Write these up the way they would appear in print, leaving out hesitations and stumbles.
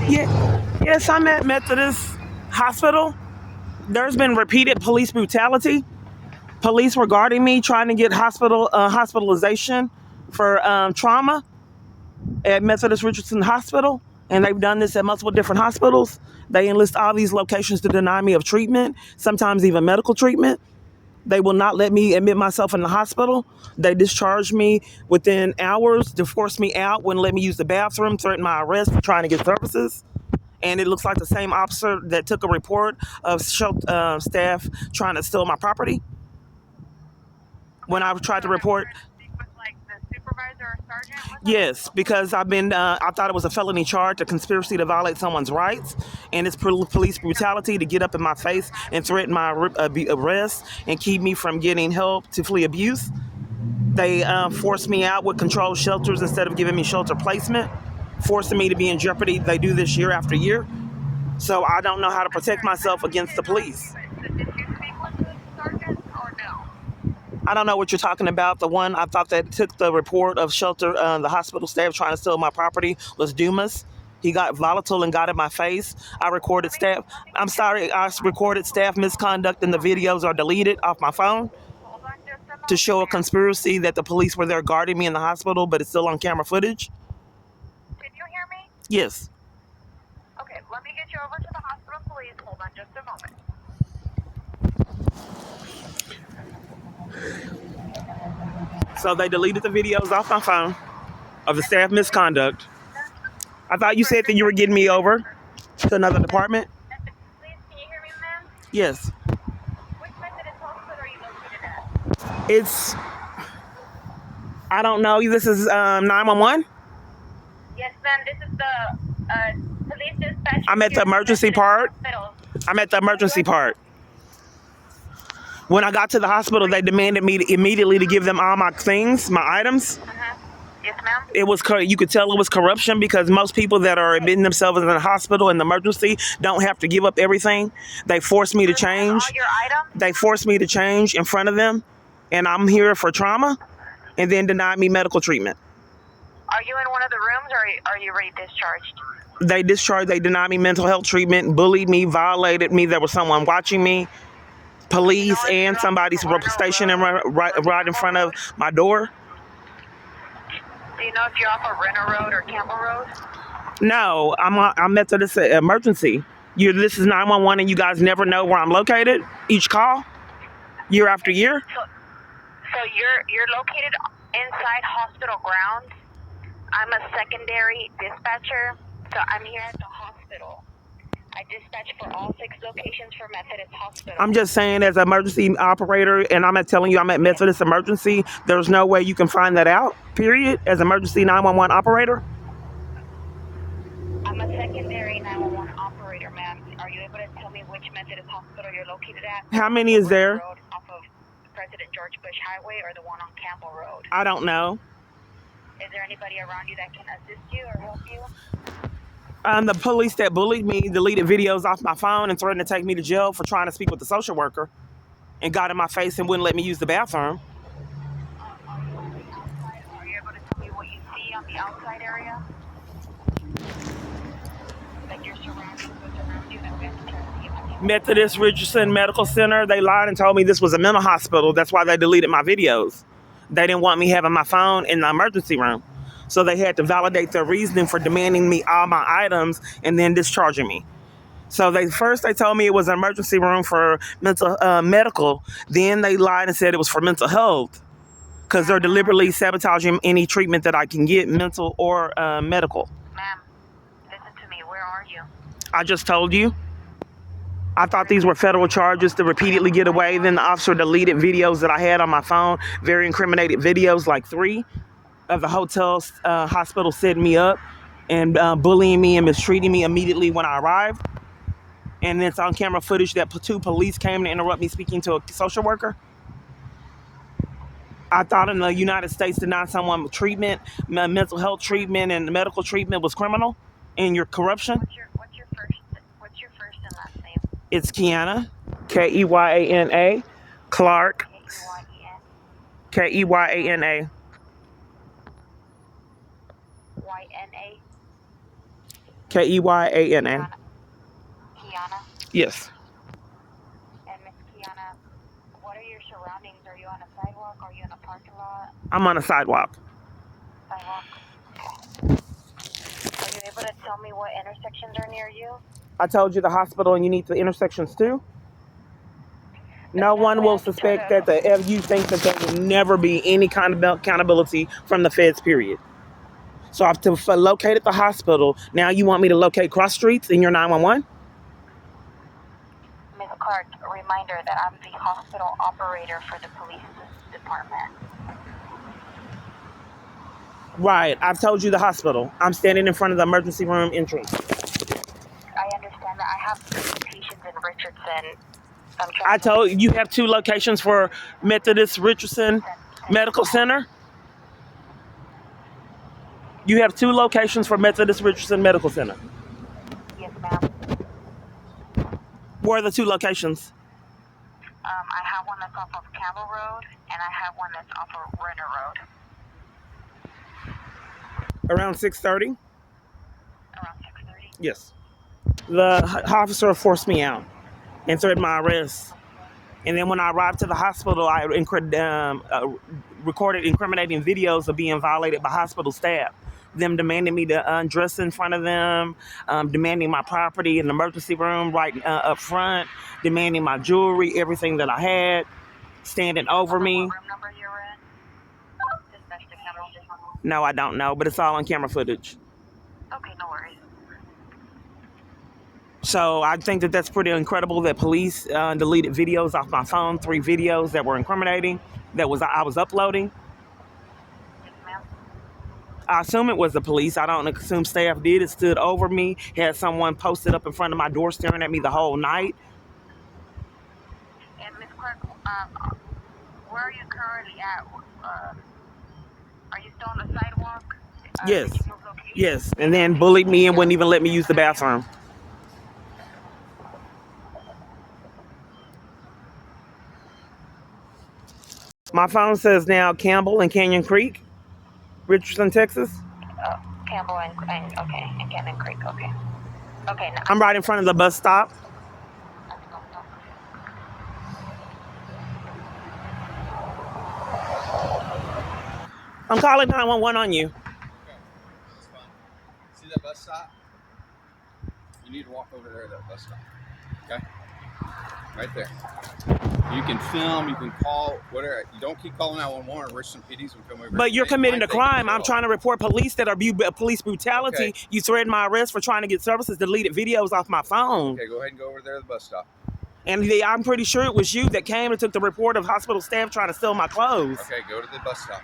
Yeah, yes, I'm at Methodist Hospital. There's been repeated police brutality. Police were guarding me, trying to get hospitalization for trauma at Methodist Richardson Hospital, and they've done this at multiple different hospitals. They enlist all these locations to deny me of treatment, sometimes even medical treatment. They will not let me admit myself in the hospital. They discharged me within hours to force me out, wouldn't let me use the bathroom, threatened my arrest for trying to get services. And it looks like the same officer that took a report of staff trying to steal my property. When I tried to report, Speak with like the supervisor or sergeant with them? yes, because I thought it was a felony charge, a conspiracy to violate someone's rights, and it's police brutality to get up in my face and threaten my arrest and keep me from getting help to flee abuse. They forced me out with controlled shelters instead of giving me shelter placement, forcing me to be in jeopardy. They do this year after year. So I don't know how to protect myself against the police. So did you speak with the sergeant or no? I don't know what you're talking about. The one I thought that took the report of shelter, the hospital staff trying to steal my property was Dumas. He got volatile and got in my face. I recorded staff. I'm sorry, I recorded staff misconduct, and the videos are deleted off my phone Hold on just a moment. to show a conspiracy that the police were there guarding me in the hospital, but it's still on camera footage. Can you hear me? Yes. Okay, let me get you over to the hospital police. Hold on just a moment. So they deleted the videos off my phone of the staff misconduct. I thought you said that you were getting me over to another department. Please, can you hear me, ma'am? Yes. Which Methodist hospital are you located at? It's, I don't know. This is 911. Yes, ma'am. This is the police dispatch. I'm at the emergency part. I'm at the emergency part. When I got to the hospital, they demanded me to immediately to give them all my things, my items. Yes, ma'am. It was, you could tell it was corruption because most people that are admitting themselves in the hospital in the emergency don't have to give up everything. They forced me to change. All your items? They forced me to change in front of them, and I'm here for trauma, and then denied me medical treatment. Are you in one of the rooms or are you already discharged? They denied me mental health treatment, bullied me, violated me. There was someone watching me, police and somebody stationed right in front of my door. Do you know if you're off of Renner Road or Campbell Road? No, I'm at this emergency. This is 911, and you guys never know where I'm located. Each call, year after year. So you're located inside hospital grounds. I'm a secondary dispatcher, so I'm here at the hospital. I dispatch for all 6 locations for Methodist Hospital. I'm just saying, as an emergency operator, and I'm telling you I'm at Methodist Emergency, there's no way you can find that out, period, as emergency 911 operator. I'm a secondary 911 operator, ma'am. Are you able to tell me which Methodist Hospital you're located at? How many is there? Road off of President George Bush Highway or the one on Campbell Road? I don't know. Is there anybody around you that can assist you or help you? The police that bullied me deleted videos off my phone and threatened to take me to jail for trying to speak with the social worker, and got in my face and wouldn't let me use the bathroom. Are you able to tell me what you see on the outside area? Like your surroundings, what's around you that we have to try to see? Methodist Richardson Medical Center, they lied and told me this was a mental hospital. That's why they deleted my videos. They didn't want me having my phone in the emergency room. So they had to validate their reasoning for demanding me all my items and then discharging me. So they told me it was an emergency room for medical. Then they lied and said it was for mental health, because they're deliberately sabotaging any treatment that I can get, mental or medical. Ma'am, listen to me. Where are you? I just told you. I thought these were federal charges to repeatedly get away. Then the officer deleted videos that I had on my phone, very incriminating videos, like 3 of the hospital setting me up and bullying me and mistreating me immediately when I arrived. And it's on camera footage that 2 police came to interrupt me speaking to a social worker. I thought in the United States denying someone treatment, mental health treatment and medical treatment was criminal in your corruption. What's your first and last name? It's Kiana, Keyyana, Clark, Keyyana. YNA. Keyana. Kiana? Yes, And Miss Kiana, what are your surroundings? Are you on a sidewalk? Are you in a parking lot? I'm on a sidewalk. Sidewalk. Are you able to tell me what intersections are near you? I told you the hospital, and you need the intersections too. No one will suspect that if you think that there will never be any kind of accountability from the feds, period. So I've located the hospital. Now you want me to locate cross streets in your 911? Ms. Clark, a reminder that I'm the hospital operator for the police department. Right. I've told you the hospital. I'm standing in front of the emergency room entrance. I understand that I have 3 patients in Richardson. I told you have 2 locations for Methodist Richardson Medical Center. You have 2 locations for Methodist Richardson Medical Center. Yes, ma'am. Where are the 2 locations? I have one that's off of Campbell Road, and I have one that's off of Renner Road. Around 6:30? Around 6:30? Yes. The officer forced me out and threatened my arrest. And then when I arrived to the hospital, I recorded incriminating videos of being violated by hospital staff. Them demanding me to undress in front of them, demanding my property in the emergency room right up front, demanding my jewelry, everything that I had, standing over me. What room number you're in? Dispatch to Campbell. No, I don't know, but it's all on camera footage. Okay, no worries. So I think that that's pretty incredible that police deleted videos off my phone, 3 videos that were incriminating, I was uploading. Yes, ma'am. I assume it was the police. I don't assume staff did. It stood over me, had someone posted up in front of my door staring at me the whole night. And Ms. Clark, where are you currently at? Are you still on the sidewalk? Yes. Yes. And then bullied me and wouldn't even let me use the bathroom. My phone says now Campbell and Canyon Creek, Richardson, Texas. Campbell and Canyon Creek. Okay. Okay. Now. I'm right in front of the bus stop. I'm calling 911 on you. Okay, that's fine. See that bus stop? You need to walk over there to that bus stop. Okay? Right there. You can film, you can call, whatever. You don't keep calling 911 or Richardson PDs will come over. But you're committing a crime. I'm trying to report police that are police brutality. Okay. You threatened my arrest for trying to get services, deleted videos off my phone. Okay, go ahead and go over there to the bus stop. And I'm pretty sure it was you that came and took the report of hospital staff trying to steal my clothes. Okay, go to the bus stop.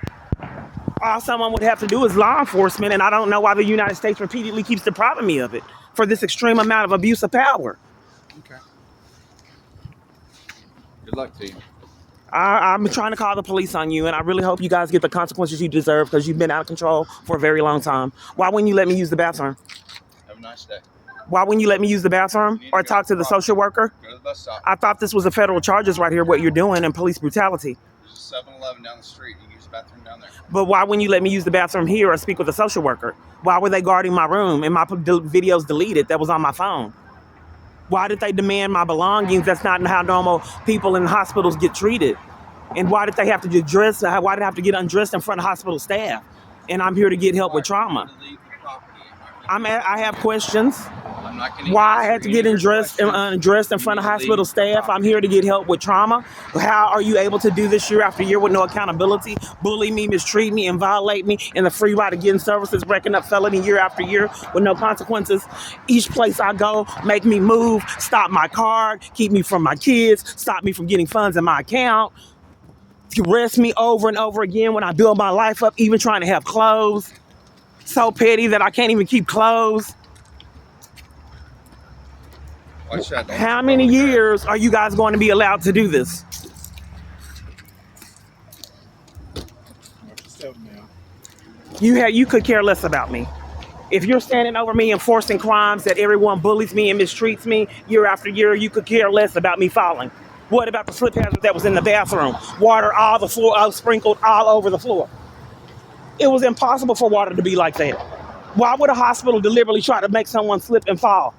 All someone would have to do is law enforcement, and I don't know why the United States repeatedly keeps depriving me of it for this extreme amount of abuse of power. Okay. Good luck to you. I'm trying to call the police on you, and I really hope you guys get the consequences you deserve because you've been out of control for a very long time. Why wouldn't you let me use the bathroom? Have a nice day. Why wouldn't you let me use the bathroom or talk to the social worker? Go to the bus stop. I thought this was a federal charges right here, what you're doing, and police brutality. There's a 7-Eleven down the street. You can use the bathroom down there. But why wouldn't you let me use the bathroom here or speak with a social worker? Why were they guarding my room and my videos deleted that was on my phone? Why did they demand my belongings? That's not how normal people in hospitals get treated. And why did they have to get dressed? Why did I have to get undressed in front of hospital staff? And I'm here to get help with trauma. I have questions. Why I had to get undressed in front of hospital staff. I'm here to get help with trauma. How are you able to do this year after year with no accountability, bully me, mistreat me, and violate me, and the free right of getting services, racking up felony year after year with no consequences? Each place I go, make me move, stop my card, keep me from my kids, stop me from getting funds in my account, arrest me over and over again when I build my life up, even trying to have clothes. So petty that I can't even keep clothes. How many years are you guys going to be allowed to do this? You could care less about me. If you're standing over me enforcing crimes that everyone bullies me and mistreats me year after year, you could care less about me falling. What about the slip hazard that was in the bathroom? Water all the floor, sprinkled all over the floor. It was impossible for water to be like that. Why would a hospital deliberately try to make someone slip and fall?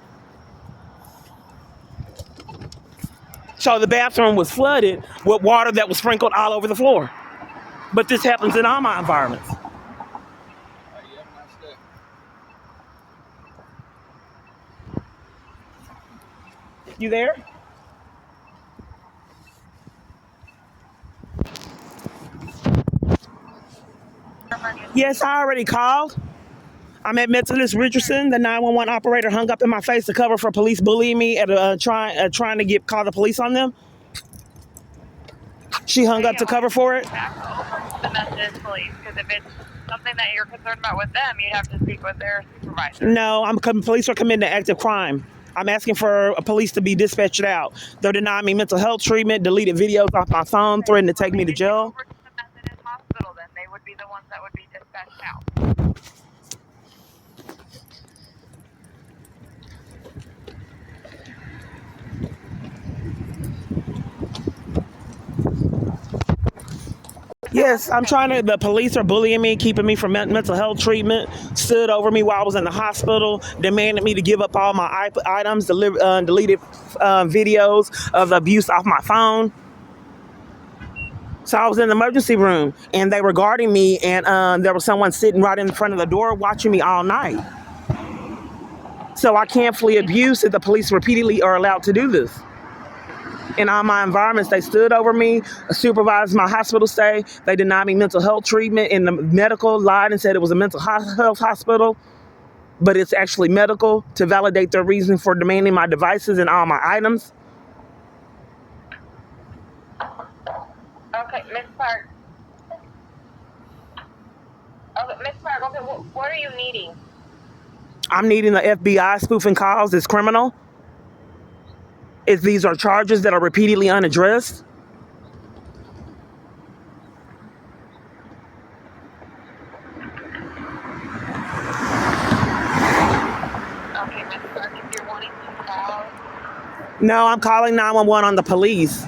So the bathroom was flooded with water that was sprinkled all over the floor. But this happens in all my environments. All right, you have a nice day. You there? Yes, I already called. I'm at Methodist Richardson. The 911 operator hung up in my face to cover for police bullying me at trying to call the police on them. She hung up to cover for it. Back over to the Methodist police, because if it's something that you're concerned about with them, you'd have to speak with their supervisor. No, police are committing an active crime. I'm asking for police to be dispatched out. They're denying me mental health treatment, deleted videos off my phone, threatening to take me to jail. Over to the Methodist hospital, then they would be the ones that would be dispatched out. Yes, the police are bullying me, keeping me from mental health treatment, stood over me while I was in the hospital, demanded me to give up all my items, deleted videos of the abuse off my phone. So I was in the emergency room, and they were guarding me, and there was someone sitting right in front of the door watching me all night. So I can't flee abuse if the police repeatedly are allowed to do this. In all my environments, they stood over me, supervised my hospital stay. They denied me mental health treatment, and the medical lied and said it was a mental health hospital, but it's actually medical, to validate their reason for demanding my devices and all my items. Okay, Miss Park. Okay, Miss Park, okay, what are you needing? I'm needing the FBI spoofing calls. It's criminal. If these are charges that are repeatedly unaddressed. Okay, Miss Park, if you're wanting to call. No, I'm calling 911 on the police.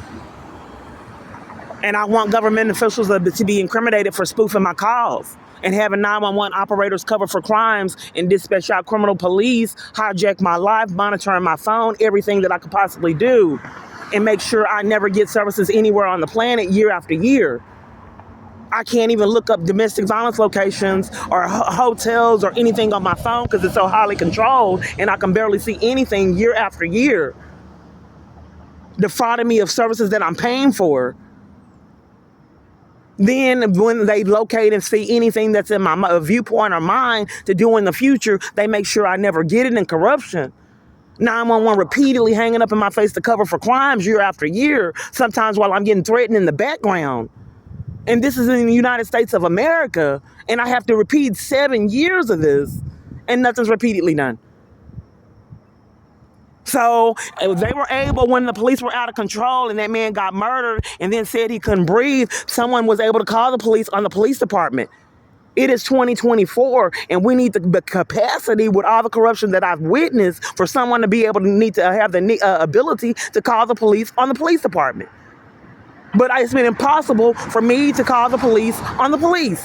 And I want government officials to be incriminated for spoofing my calls and having 911 operators cover for crimes and dispatch out criminal police, hijack my life, monitoring my phone, everything that I could possibly do, and make sure I never get services anywhere on the planet year after year. I can't even look up domestic violence locations or hotels or anything on my phone because it's so highly controlled, and I can barely see anything year after year, defrauding me of services that I'm paying for. Then when they locate and see anything that's in my viewpoint or mind to do in the future, they make sure I never get it in corruption. 911 repeatedly hanging up in my face to cover for crimes year after year, sometimes while I'm getting threatened in the background. And this is in the United States of America, and I have to repeat 7 years of this, and nothing's repeatedly done. So they were able, when the police were out of control and that man got murdered and then said he couldn't breathe, someone was able to call the police on the police department. It is 2024, and we need the capacity with all the corruption that I've witnessed for someone to be able to need to have the ability to call the police on the police department. But it's been impossible for me to call the police on the police.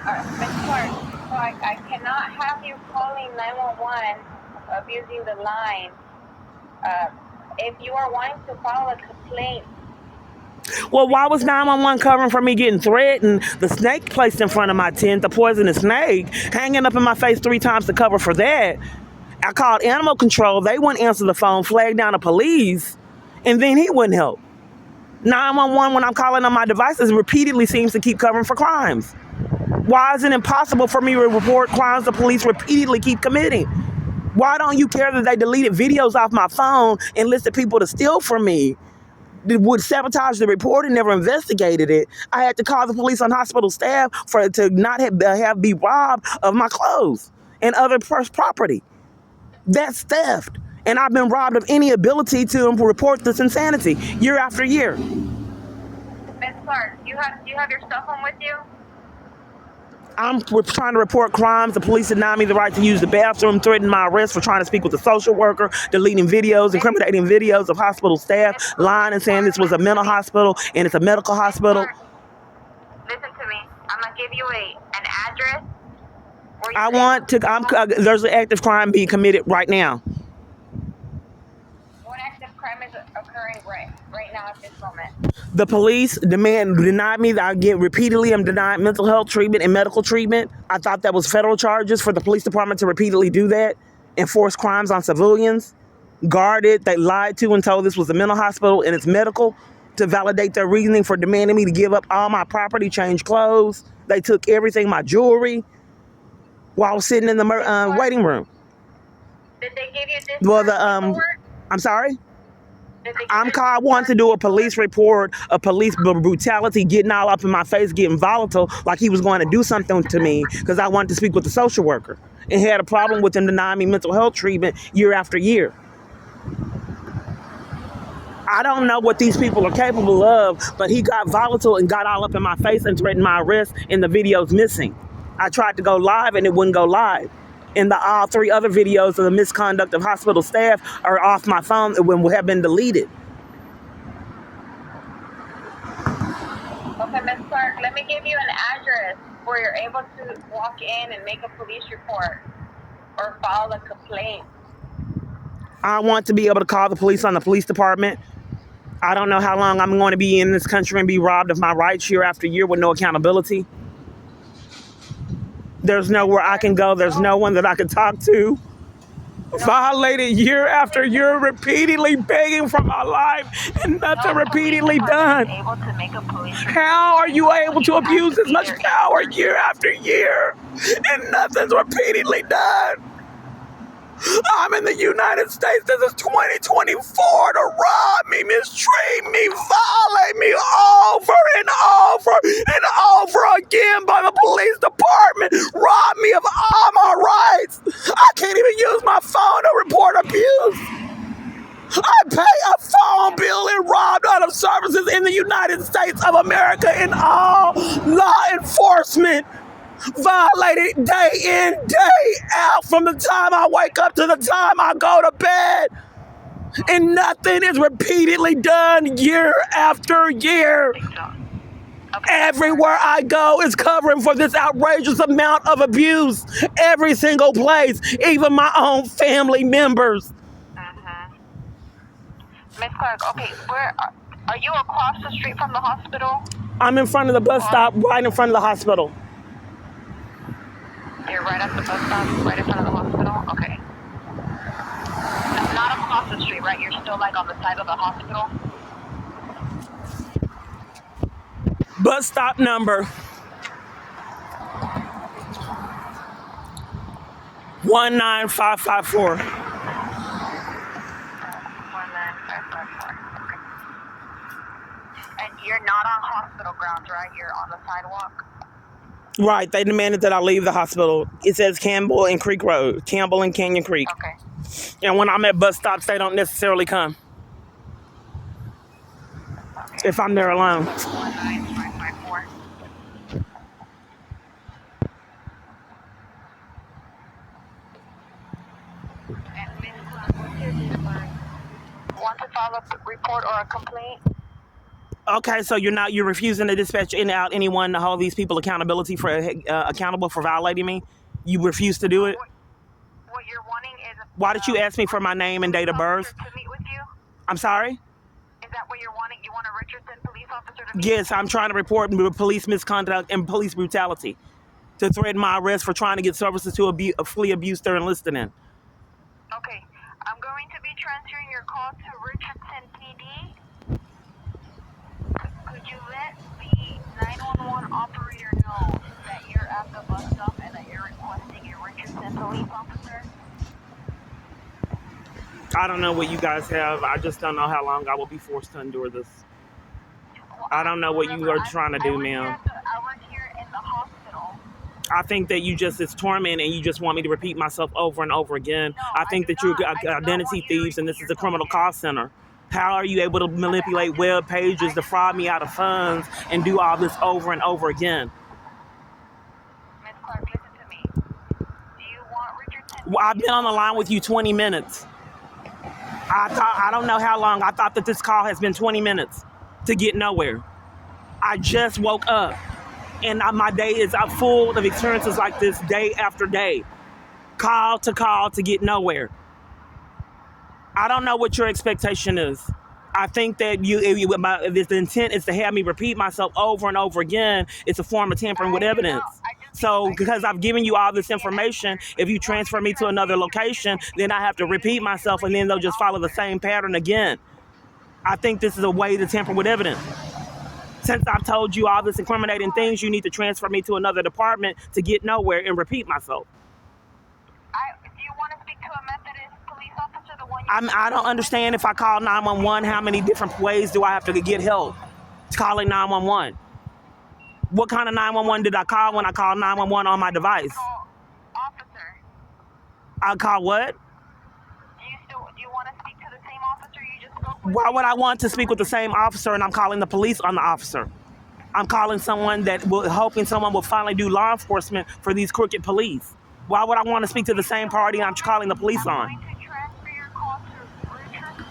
All right, Miss Park. So I cannot have you calling 911, abusing the line. If you are wanting to file a complaint. Well, why was 911 covering for me getting threatened? The snake placed in front of my tent, the poisonous snake, hanging up in my face 3 times to cover for that. I called animal control. They wouldn't answer the phone, flagged down the police, and then he wouldn't help. 911, when I'm calling on my devices, repeatedly seems to keep covering for crimes. Why is it impossible for me to report crimes the police repeatedly keep committing? Why don't you care that they deleted videos off my phone and listed people to steal from me? They would sabotage the report and never investigated it. I had to call the police on hospital staff to not be robbed of my clothes and other property. That's theft. And I've been robbed of any ability to report this insanity year after year. Miss Clark, do you have your cell phone with you? I'm trying to report crimes. The police deny me the right to use the bathroom, threatened my arrest for trying to speak with a social worker, deleting videos, incriminating videos of hospital staff, lying and saying this was a mental hospital and it's a medical hospital. Listen to me. I'm going to give you an address? I want to. There's an active crime being committed right now. What active crime is occurring right now at this moment? The police denied me that I get repeatedly. I'm denied mental health treatment and medical treatment. I thought that was federal charges for the police department to repeatedly do that, enforce crimes on civilians, guarded. They lied to and told this was a mental hospital and it's medical to validate their reasoning for demanding me to give up all my property, change clothes. They took everything, my jewelry, while I was sitting in the waiting room. Did they give you this? Well, I'm sorry. I want to do a police report, a police brutality, getting all up in my face, getting volatile, like he was going to do something to me because I wanted to speak with the social worker and had a problem with him denying me mental health treatment year after year. I don't know what these people are capable of, but he got volatile and got all up in my face and threatened my arrest, and the video's missing. I tried to go live and it wouldn't go live. And all 3 other videos of the misconduct of hospital staff are off my phone and will have been deleted. Okay, Ms. Clark, let me give you an address where you're able to walk in and make a police report or file a complaint. I want to be able to call the police on the police department. I don't know how long I'm going to be in this country and be robbed of my rights year after year with no accountability. There's nowhere I can go. There's no one that I can talk to. Violated year after year, repeatedly begging for my life, and nothing repeatedly done. How are you able to abuse this much power year after year, and nothing's repeatedly done? I'm in the United States. This is 2024 to rob me, mistreat me, violate me over and over and over again by the police department. Rob me of all my rights. I can't even use my phone to report abuse. I pay a phone bill and robbed out of services in the United States of America, and all law enforcement violated day in, day out, from the time I wake up to the time I go to bed. And nothing is repeatedly done year after year. Everywhere I go is covering for this outrageous amount of abuse. Every single place, even my own family members. Ms. Clark, okay, where are you across the street from the hospital? I'm in front of the bus stop, right in front of the hospital. You're right at the bus stop, right in front of the hospital? Okay. Not across the street, right? You're still like on the side of the hospital? Bus stop number 19554. 19554. Okay. And you're not on hospital grounds, right? You're on the sidewalk? Right, they demanded that I leave the hospital. It says Campbell and Creek Road, Campbell and Canyon Creek. Okay. And when I'm at bus stops, they don't necessarily come. Okay. If I'm there alone. 19554. And Ms. Clark, what's your deadline? Want to file a report or a complaint? Okay, so you're refusing to dispatch in and out anyone to hold these people accountable for violating me? You refuse to do it? What you're wanting is... Why did you ask me for my name and date of birth? To meet with you? I'm sorry? Is that what you're wanting? You want a Richardson police officer to meet? Yes, I'm trying to report police misconduct and police brutality to threaten my arrest for trying to get services to flee abuse they're enlisted in. Okay, I'm going to be transferring your call to Richardson PD. Could you let the 911 operator know that you're at the bus stop and that you're requesting a Richardson police officer? I don't know what you guys have. I just don't know how long I will be forced to endure this. I don't know what you are trying to do, ma'am. I was here in the hospital. I think that it's torment and you just want me to repeat myself over and over again. No, I think that you're identity thieves and this is a criminal call center. How are you able to manipulate web pages, defraud me out of funds, and do all this over and over again? Ms. Clark, listen to me. Do you want Richardson? Well, I've been on the line with you 20 minutes. I don't know how long. I thought that this call has been 20 minutes to get nowhere. I just woke up. And my day is full of experiences like this day after day. Call to get nowhere. I don't know what your expectation is. I think that if the intent is to have me repeat myself over and over again, it's a form of tampering with evidence. So because I've given you all this information, if you transfer me to another location, then I have to repeat myself and then they'll just follow the same pattern again. I think this is a way to tamper with evidence. Since I've told you all this incriminating things, you need to transfer me to another department to get nowhere and repeat myself. Do you want to speak to a Methodist police officer, the one I don't understand if I call 911, how many different ways do I have to get help? Calling 911. What kind of 911 did I call when I called 911 on my device? Officer. I call what? Do you want to speak to the same officer you just spoke with? Why would I want to speak with the same officer and I'm calling the police on the officer? I'm calling someone hoping someone will finally do law enforcement for these crooked police. Why would I want to speak to the same party I'm calling the police on? I'm going to transfer your call to Richardson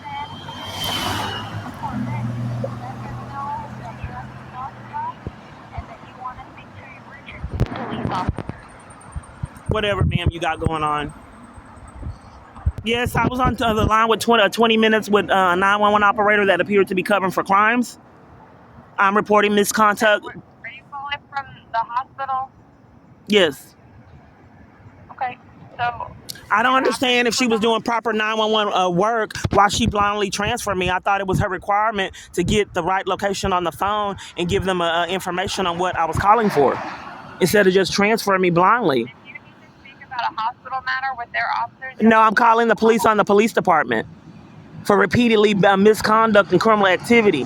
and that you want to speak to Richardson police officer. Whatever, ma'am, you got going on. Yes, I was on the line with 20 minutes with a 911 operator that appeared to be covering for crimes. I'm reporting misconduct. Are you calling from the hospital? Yes. Okay, so I don't understand if she was doing proper 911 work while she blindly transferred me. I thought it was her requirement to get the right location on the phone and give them information on what I was calling for, instead of just transferring me blindly. if you need to speak about a hospital matter with their officers. No, I'm calling the police on the police department for repeatedly misconduct and criminal activity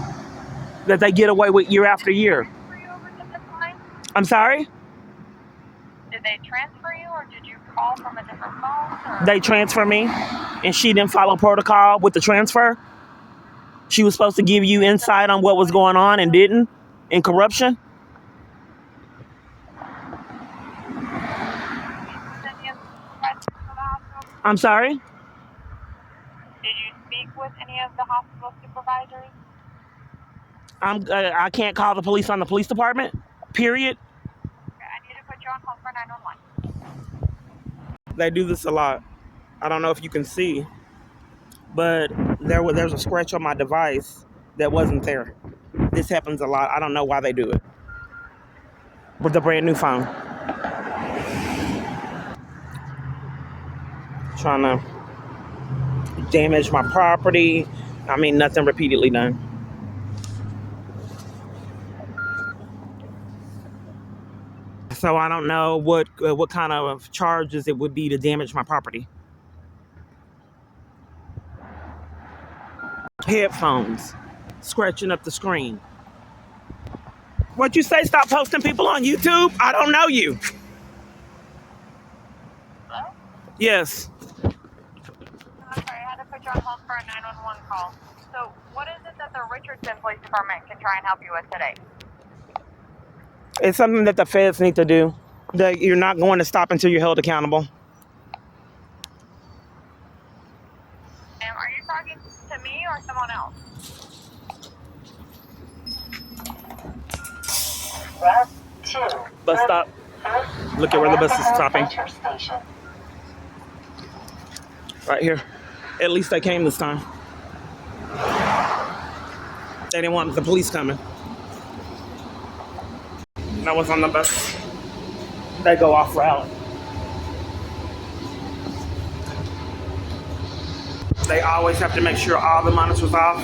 that they get away with year after year. Transfer you over to this line? I'm sorry? Did they transfer you, or did you call from a different phone? Or? They transfer me, and she didn't follow protocol with the transfer. She was supposed to give you insight on what was going on and didn't, in corruption. I'm sorry? Did you speak with any of the hospital supervisors? I can't call the police on the police department, period. Okay, I need to put you on hold for 911. They do this a lot. I don't know if you can see, but there's a scratch on my device that wasn't there. This happens a lot. I don't know why they do it. With the brand new phone. Trying to damage my property. I mean, nothing repeatedly done. So I don't know what kind of charges it would be to damage my property. Headphones, scratching up the screen. What'd you say? Stop posting people on YouTube? I don't know you. Hello? Yes. I'm sorry, I had to put you on hold for a 911 call. So, what is it that the Richardson Police Department can try and help you with today? It's something that the feds need to do. That you're not going to stop until you're held accountable. Ma'am, are you talking to me or someone else? Route 2. Bus stop. Look at where the bus is stopping. Right here. At least they came this time. They didn't want the police coming. I was on the bus. They go off route. They always have to make sure all the monitors off.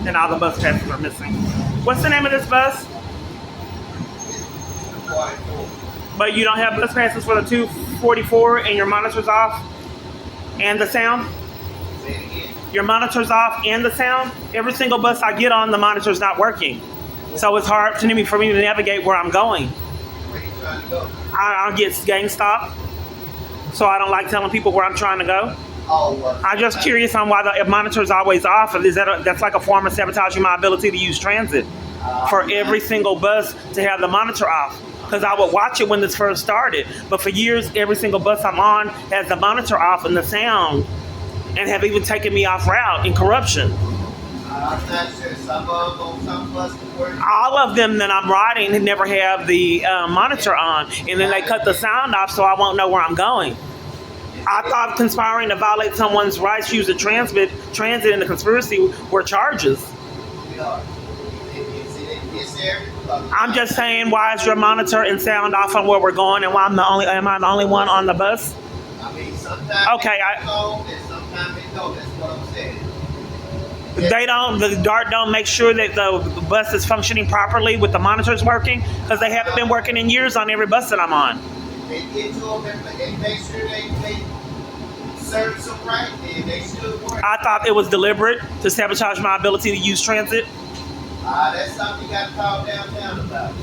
And all the bus passes are missing. What's the name of this bus? But you don't have bus passes for the 244 and your monitors off and the sound? Your monitor's off and the sound? Every single bus I get on, the monitor's not working. So it's hard for me to navigate where I'm going. Where are you trying to go? I'll get gang stopped. So I don't like telling people where I'm trying to go. I'm just curious on why the monitor's always off. That's like a form of sabotaging my ability to use transit. For every single bus to have the monitor off. Because I would watch it when this first started. But for years, every single bus I'm on has the monitor off and the sound. And have even taken me off route in corruption. I'm not sure. Some of them on some buses work. All of them that I'm riding never have the monitor on, and then they cut the sound off so I won't know where I'm going. I thought conspiring to violate someone's rights to use the transit in the conspiracy were charges. I'm just saying, why is your monitor and sound off on where we're going, and why am I the only one on the bus? I mean, sometimes Okay, they go and sometimes they don't. That's what I'm saying. The DART don't make sure that the bus is functioning properly with the monitors working, because they haven't been working in years on every bus that I'm on. They get to them and make sure they serve some right, and they should work. I thought it was deliberate to sabotage my ability to use transit. That's something you got to call downtown about.